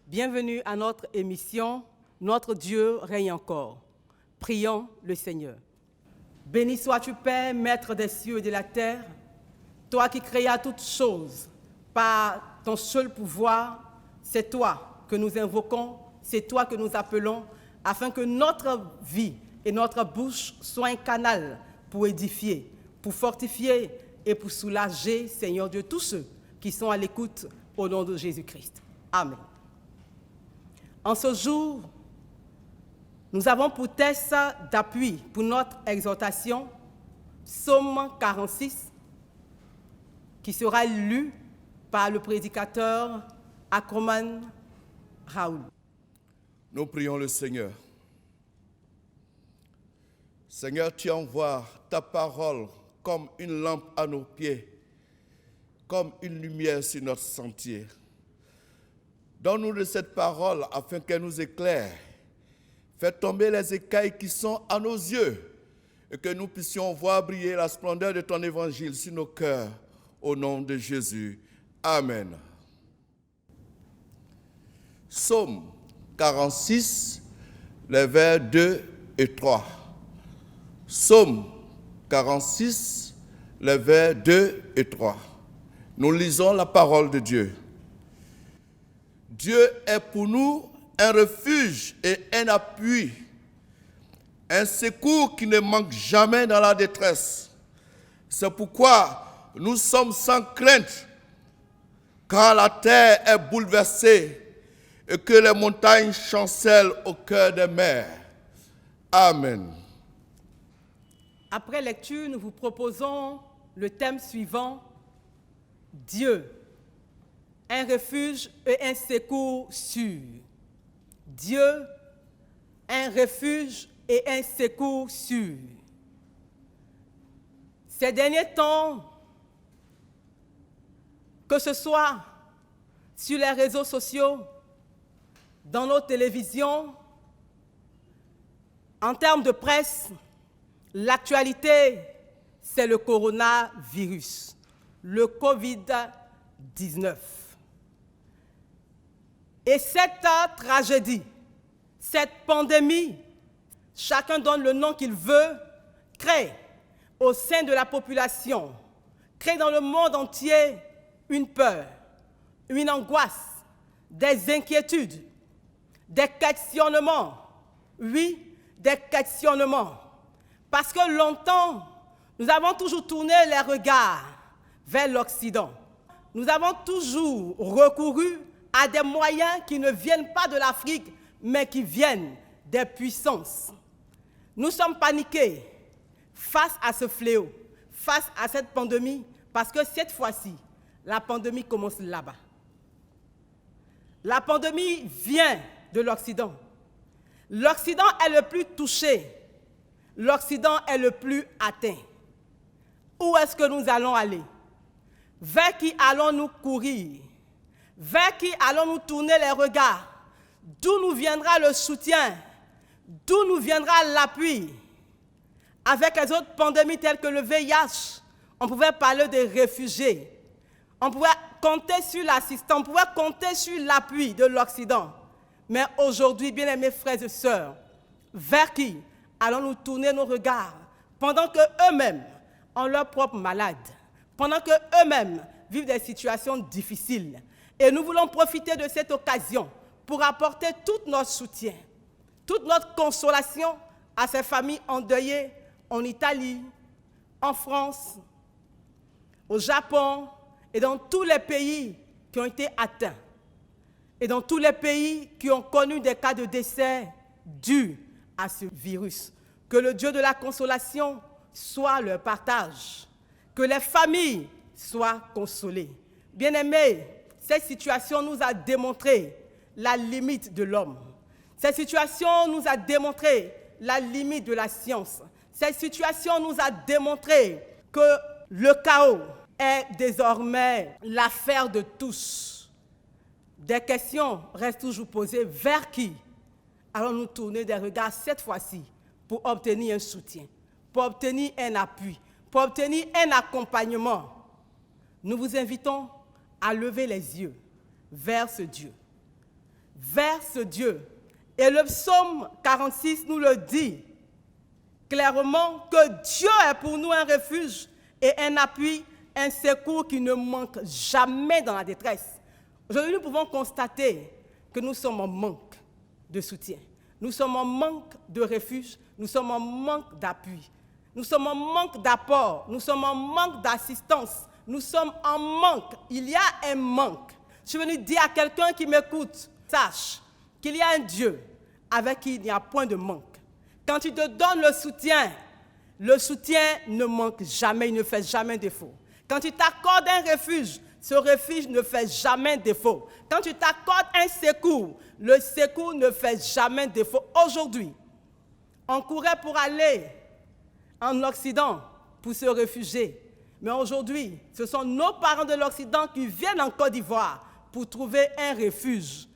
Bienvenue à notre émission « Notre Dieu règne encore ». Prions le Seigneur. Béni sois-tu, Père, Maître des cieux et de la terre, toi qui créas toutes choses par ton seul pouvoir. C'est toi que nous invoquons, c'est toi que nous appelons, afin que notre vie et notre bouche soient un canal pour édifier, pour fortifier et pour soulager, Seigneur Dieu, tous ceux qui sont à l'écoute au nom de Jésus-Christ. Amen. En ce jour, nous avons pour texte d'appui pour notre exhortation Psaume 46, qui sera lu par le prédicateur Akroman Raoul. Nous prions le Seigneur. Seigneur, tu envoies ta parole comme une lampe à nos pieds, comme une lumière sur notre sentier. Donne-nous de cette parole afin qu'elle nous éclaire. Fais tomber les écailles qui sont à nos yeux et que nous puissions voir briller la splendeur de ton évangile sur nos cœurs. Au nom de Jésus. Amen. Psaume 46, les vers 2 et 3. Psaume 46, les vers 2 et 3. Nous lisons la parole de Dieu. Dieu est pour nous un refuge et un appui, un secours qui ne manque jamais dans la détresse. C'est pourquoi nous sommes sans crainte, car la terre est bouleversée et que les montagnes chancellent au cœur des mers. Amen. Après lecture, nous vous proposons le thème suivant, Dieu, un refuge et un secours sûr. Dieu, un refuge et un secours sûr. Ces derniers temps, que ce soit sur les réseaux sociaux, dans nos télévisions, en termes de presse, l'actualité, c'est le coronavirus, le Covid-19. Et cette tragédie, cette pandémie, chacun donne le nom qu'il veut, crée au sein de la population, crée dans le monde entier une peur, une angoisse, des inquiétudes, des questionnements. Oui, des questionnements. Parce que longtemps, nous avons toujours tourné les regards vers l'Occident. Nous avons toujours recouru à des moyens qui ne viennent pas de l'Afrique, mais qui viennent des puissances. Nous sommes paniqués face à ce fléau, face à cette pandémie, parce que cette fois-ci, la pandémie commence là-bas. La pandémie vient de l'Occident. L'Occident est le plus touché. L'Occident est le plus atteint. Où est-ce que nous allons aller? Vers qui allons-nous courir? Vers qui allons-nous tourner les regards? D'où nous viendra le soutien? D'où nous viendra l'appui? Avec les autres pandémies telles que le VIH, on pouvait parler des réfugiés. On pouvait compter sur l'assistance, on pouvait compter sur l'appui de l'Occident. Mais aujourd'hui, bien-aimés frères et sœurs, vers qui allons-nous tourner nos regards pendant qu'eux-mêmes ont leurs propres malades, pendant qu'eux-mêmes vivent des situations difficiles? Et nous voulons profiter de cette occasion pour apporter tout notre soutien, toute notre consolation à ces familles endeuillées en Italie, en France, au Japon et dans tous les pays qui ont été atteints et dans tous les pays qui ont connu des cas de décès dus à ce virus. Que le Dieu de la consolation soit leur partage, que les familles soient consolées. Bien-aimés, cette situation nous a démontré la limite de l'homme. Cette situation nous a démontré la limite de la science. Cette situation nous a démontré que le chaos est désormais l'affaire de tous. Des questions restent toujours posées. Vers qui allons-nous tourner des regards cette fois-ci pour obtenir un soutien, pour obtenir un appui, pour obtenir un accompagnement? Nous vous invitons à lever les yeux vers ce Dieu. vers ce Dieu. Et le psaume 46 nous le dit clairement que Dieu est pour nous un refuge et un appui, un secours qui ne manque jamais dans la détresse. Aujourd'hui, nous pouvons constater que nous sommes en manque de soutien. Nous sommes en manque de refuge. Nous sommes en manque d'appui. Nous sommes en manque d'apport. Nous sommes en manque d'assistance. Nous sommes en manque. Il y a un manque. Je suis venu dire à quelqu'un qui m'écoute, sache qu'il y a un Dieu avec qui il n'y a point de manque. Quand il te donne le soutien ne manque jamais, il ne fait jamais défaut. Quand il t'accorde un refuge, ce refuge ne fait jamais défaut. Quand tu t'accordes un secours, le secours ne fait jamais défaut. Aujourd'hui, on courait pour aller en Occident pour se réfugier. Mais aujourd'hui, ce sont nos parents de l'Occident qui viennent en Côte d'Ivoire pour trouver un refuge.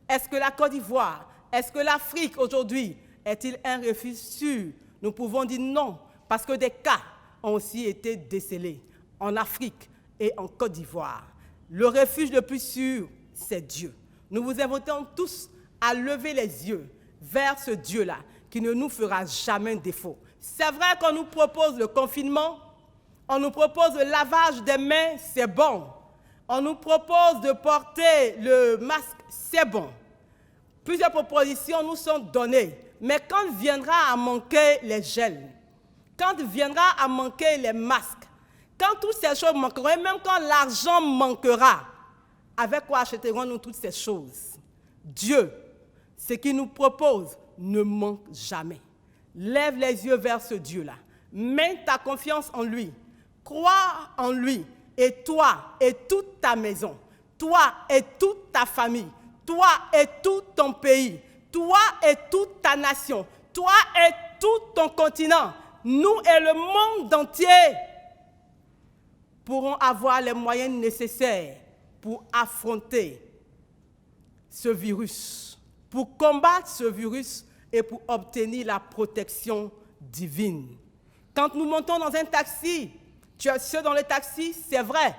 Est-ce que la Côte d'Ivoire, est-ce que l'Afrique aujourd'hui est-il un refuge sûr? Nous pouvons dire non, parce que des cas ont aussi été décelés en Afrique et en Côte d'Ivoire. Le refuge le plus sûr, c'est Dieu. Nous vous invitons tous à lever les yeux vers ce Dieu-là qui ne nous fera jamais défaut. C'est vrai qu'on nous propose le confinement, on nous propose le lavage des mains, c'est bon. On nous propose de porter le masque, c'est bon. Plusieurs propositions nous sont données. Mais quand viendra à manquer les gels, quand viendra à manquer les masques, quand toutes ces choses manqueront, et même quand l'argent manquera, avec quoi achèterons-nous toutes ces choses? Dieu, ce qu'il nous propose, ne manque jamais. Lève les yeux vers ce Dieu-là. Mets ta confiance en lui. Crois en lui. Et toi et toute ta maison, toi et toute ta famille, toi et tout ton pays, toi et toute ta nation, toi et tout ton continent, nous et le monde entier pourrons avoir les moyens nécessaires pour affronter ce virus, pour combattre ce virus et pour obtenir la protection divine. Quand nous montons dans un taxi, tu es seul dans le taxi, c'est vrai,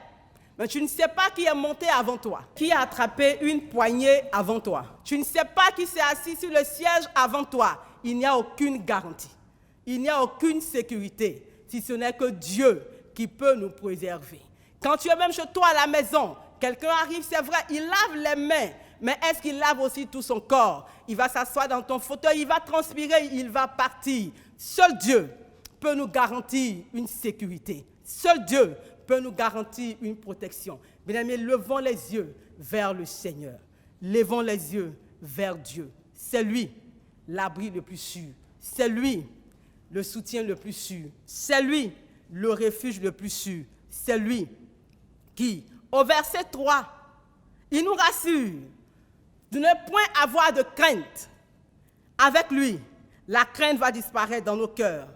mais tu ne sais pas qui est monté avant toi, qui a attrapé une poignée avant toi. Tu ne sais pas qui s'est assis sur le siège avant toi. Il n'y a aucune garantie. Il n'y a aucune sécurité, si ce n'est que Dieu qui peut nous préserver. Quand tu es même chez toi à la maison, quelqu'un arrive, c'est vrai, il lave les mains, mais est-ce qu'il lave aussi tout son corps? Il va s'asseoir dans ton fauteuil, il va transpirer, il va partir. Seul Dieu peut nous garantir une sécurité. Seul Dieu peut nous garantir une protection. Bien-aimés, levons les yeux vers le Seigneur. Levons les yeux vers Dieu. C'est lui l'abri le plus sûr. C'est lui le soutien le plus sûr. C'est lui le refuge le plus sûr. C'est lui qui, au verset 3, il nous rassure de ne point avoir de crainte. Avec lui, la crainte va disparaître dans nos cœurs.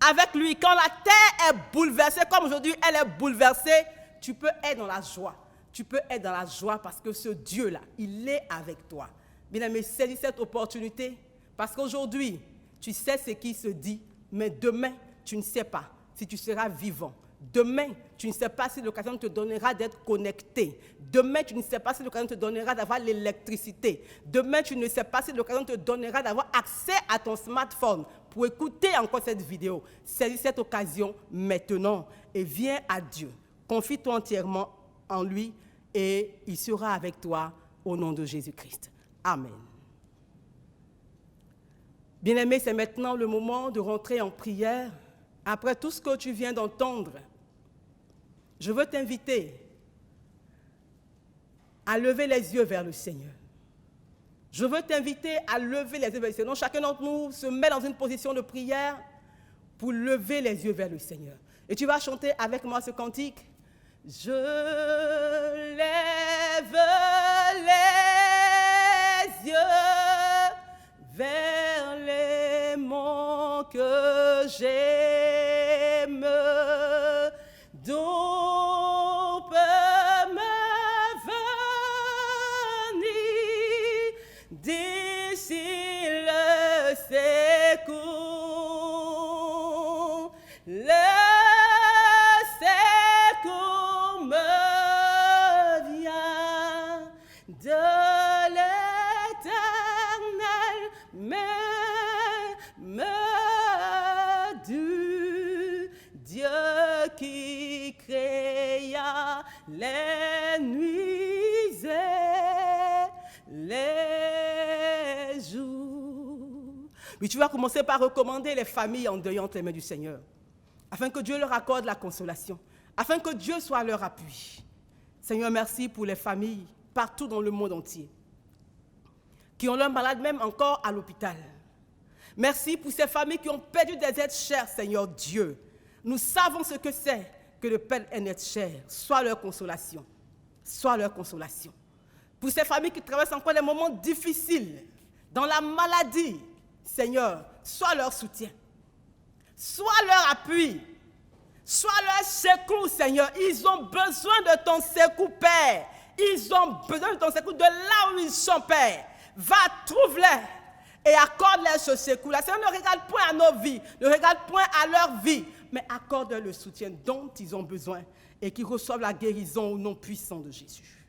Avec lui, quand la terre est bouleversée, comme aujourd'hui elle est bouleversée, tu peux être dans la joie. Tu peux être dans la joie parce que ce Dieu-là, il est avec toi. Bien-aimé, saisis cette opportunité parce qu'aujourd'hui, tu sais ce qui se dit, mais demain, tu ne sais pas si tu seras vivant. Demain, tu ne sais pas si l'occasion te donnera d'être connecté. Demain, tu ne sais pas si l'occasion te donnera d'avoir l'électricité. Demain, tu ne sais pas si l'occasion te donnera d'avoir accès à ton smartphone pour écouter encore cette vidéo. Saisis cette occasion maintenant et viens à Dieu. Confie-toi entièrement en lui et il sera avec toi au nom de Jésus-Christ. Amen. Bien-aimé, c'est maintenant le moment de rentrer en prière. Après tout ce que tu viens d'entendre, je veux t'inviter à lever les yeux vers le Seigneur. Je veux t'inviter à lever les yeux vers le Seigneur. Donc, chacun d'entre nous se met dans une position de prière pour lever les yeux vers le Seigneur. Et tu vas chanter avec moi ce cantique. Je lève les yeux vers les monts que j'aime, d'où peut me venir d'ici le secours. Le secours me vient de les nuits et les jours. Mais tu vas commencer par recommander les familles en deuil entre les mains du Seigneur, afin que Dieu leur accorde la consolation, afin que Dieu soit leur appui. Seigneur, merci pour les familles partout dans le monde entier, qui ont leurs malades même encore à l'hôpital. Merci pour ces familles qui ont perdu des êtres chers, Seigneur Dieu. Nous savons ce que c'est que de perdre un être cher. Sois leur consolation. Sois leur consolation. Pour ces familles qui traversent encore des moments difficiles, dans la maladie, Seigneur, sois leur soutien. Sois leur appui. Sois leur secours, Seigneur. Ils ont besoin de ton secours, Père. Ils ont besoin de ton secours de là où ils sont, Père. Va, trouve-les. Et accorde-leur ce secours-là. Seigneur, ne regarde point à nos vies, ne regarde point à leur vie, mais accorde le soutien dont ils ont besoin et qu'ils reçoivent la guérison au nom puissant de Jésus.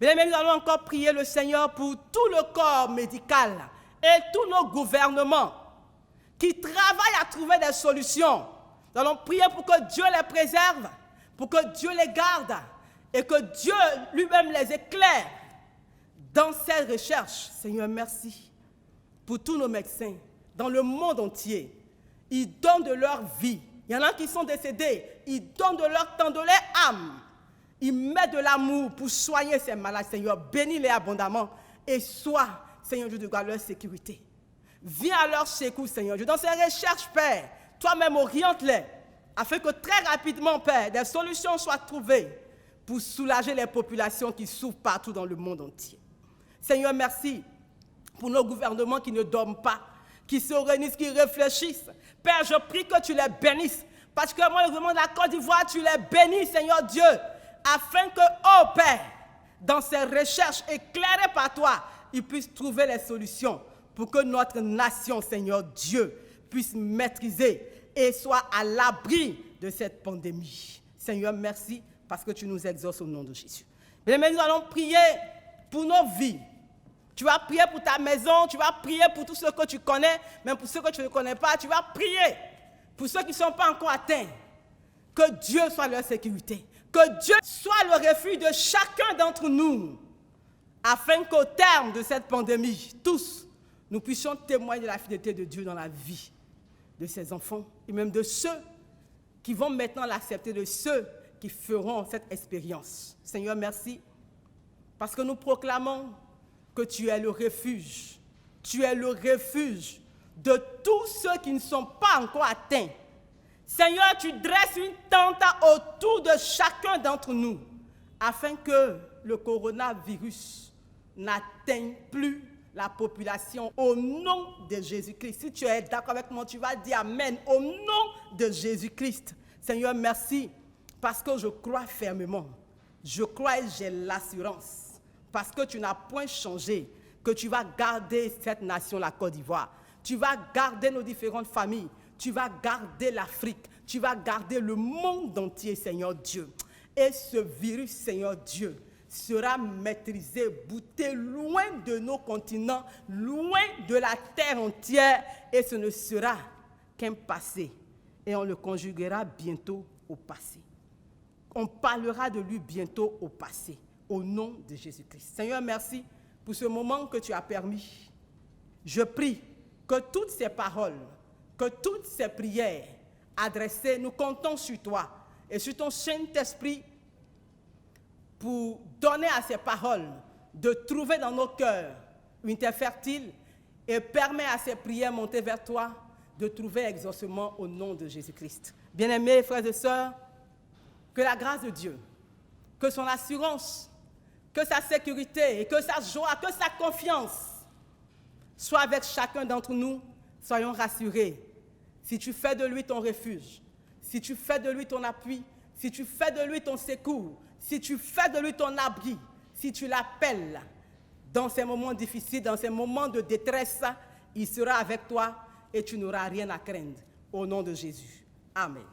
Mesdames, nous allons encore prier le Seigneur pour tout le corps médical et tous nos gouvernements qui travaillent à trouver des solutions. Nous allons prier pour que Dieu les préserve, pour que Dieu les garde et que Dieu lui-même les éclaire dans ces recherches. Seigneur, merci pour tous nos médecins dans le monde entier. Ils donnent de leur vie. Il y en a qui sont décédés. Ils donnent de leur temps, de leur âme. Ils mettent de l'amour pour soigner ces malades. Seigneur, bénis-les abondamment et sois, Seigneur Dieu, de leur sécurité. Viens à leur secours, Seigneur Dieu. Dans ces recherches, Père, toi-même oriente-les afin que très rapidement, Père, des solutions soient trouvées pour soulager les populations qui souffrent partout dans le monde entier. Seigneur, merci pour nos gouvernements qui ne dorment pas, qui se réunissent, qui réfléchissent. Père, je prie que tu les bénisses. Particulièrement le gouvernement de la Côte d'Ivoire, tu les bénis, Seigneur Dieu, afin que, oh Père, dans ces recherches éclairées par toi, ils puissent trouver les solutions pour que notre nation, Seigneur Dieu, puisse maîtriser et soit à l'abri de cette pandémie. Seigneur, merci parce que tu nous exauces au nom de Jésus. Mais nous allons prier pour nos vies. Tu vas prier pour ta maison, tu vas prier pour tous ceux que tu connais, même pour ceux que tu ne connais pas, tu vas prier pour ceux qui ne sont pas encore atteints. Que Dieu soit leur sécurité, que Dieu soit le refuge de chacun d'entre nous, afin qu'au terme de cette pandémie, tous, nous puissions témoigner de la fidélité de Dieu dans la vie de ses enfants, et même de ceux qui vont maintenant l'accepter, de ceux qui feront cette expérience. Seigneur, merci, parce que nous proclamons que tu es le refuge de tous ceux qui ne sont pas encore atteints. Seigneur, tu dresses une tente autour de chacun d'entre nous, afin que le coronavirus n'atteigne plus la population au nom de Jésus-Christ. Si tu es d'accord avec moi, tu vas dire Amen au nom de Jésus-Christ. Seigneur, merci, parce que je crois fermement, je crois et j'ai l'assurance, parce que tu n'as point changé, que tu vas garder cette nation, la Côte d'Ivoire. Tu vas garder nos différentes familles. Tu vas garder l'Afrique. Tu vas garder le monde entier, Seigneur Dieu. Et ce virus, Seigneur Dieu, sera maîtrisé, bouté loin de nos continents, loin de la terre entière. Et ce ne sera qu'un passé. Et on le conjuguera bientôt au passé. On parlera de lui bientôt au passé. Au nom de Jésus-Christ. Seigneur, merci pour ce moment que tu as permis. Je prie que toutes ces paroles, que toutes ces prières adressées, nous comptons sur toi et sur ton Saint-Esprit pour donner à ces paroles de trouver dans nos cœurs une terre fertile et permet à ces prières montées vers toi de trouver exaucement au nom de Jésus-Christ. Bien-aimés frères et sœurs, que la grâce de Dieu, que son assurance, que sa sécurité et que sa joie, que sa confiance soit avec chacun d'entre nous. Soyons rassurés. Si tu fais de lui ton refuge, si tu fais de lui ton appui, si tu fais de lui ton secours, si tu fais de lui ton abri, si tu l'appelles dans ces moments difficiles, dans ces moments de détresse, il sera avec toi et tu n'auras rien à craindre. Au nom de Jésus. Amen.